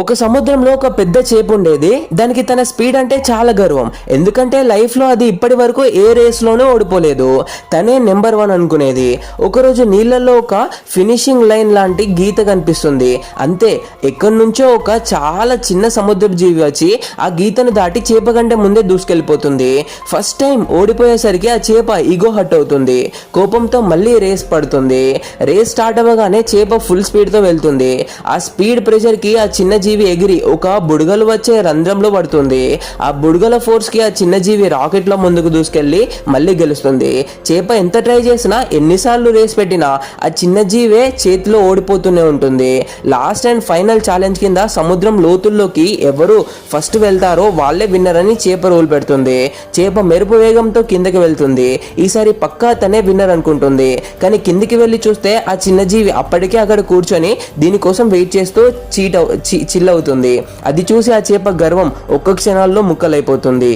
ఒక సముద్రంలో ఒక పెద్ద చేప ఉండేది. దానికి తన స్పీడ్ అంటే చాలా గర్వం. ఎందుకంటే లైఫ్ లో అది ఇప్పటి వరకు ఏ రేస్ లోనూ ఓడిపోలేదు. తనే నెంబర్ 1 అనుకునేది. ఒకరోజు నీళ్ళల్లో ఒక ఫినిషింగ్ లైన్ లాంటి గీత కనిపిస్తుంది. అంతే, ఎక్కడి నుంచో ఒక చాలా చిన్న సముద్రపు జీవి వచ్చి ఆ గీతను దాటి చేప కంటే ముందే దూసుకెళ్ళిపోతుంది. ఫస్ట్ టైం ఓడిపోయేసరికి ఆ చేప ఈగో హట్ అవుతుంది. కోపంతో మళ్ళీ రేస్ పడుతుంది. రేస్ స్టార్ట్ అవ్వగానే చేప ఫుల్ స్పీడ్ తో వెళ్తుంది. ఆ స్పీడ్ ప్రెషర్ కి ఆ చిన్న జీవి ఎగిరి ఒక బుడగలు వచ్చే రంధ్రంలో పడుతుంది. ఆ బుడగల ఫోర్స్ కి ఆ చిన్న జీవి రాకెట్ లో ముందుకు దూసుకెళ్లి మళ్ళీ గెలుస్తుంది. చేప ఎంత ట్రై చేసినా, ఎన్నిసార్లు రేస్ పెట్టినా ఆ చిన్న జీవే చేతిలో ఓడిపోతూనే ఉంటుంది. లాస్ట్ అండ్ ఫైనల్ ఛాలెంజ్ కింద సముద్రం లోతుల్లోకి ఎవరు ఫస్ట్ వెళ్తారో వాళ్ళే విన్నర్ అని చేప రూల్ పెడుతుంది. చేప మెరుపు వేగంతో కిందకి వెళ్తుంది. ఈసారి పక్కా తనే విన్నర్ అనుకుంటుంది. కానీ కిందికి వెళ్ళి చూస్తే ఆ చిన్న జీవి అప్పటికే అక్కడ కూర్చొని దీనికోసం వెయిట్ చేస్తూ చిల్ అవుతుంది. అది చూసి ఆ చేప గర్వం ఒక్క క్షణాల్లో ముక్కలైపోతుంది.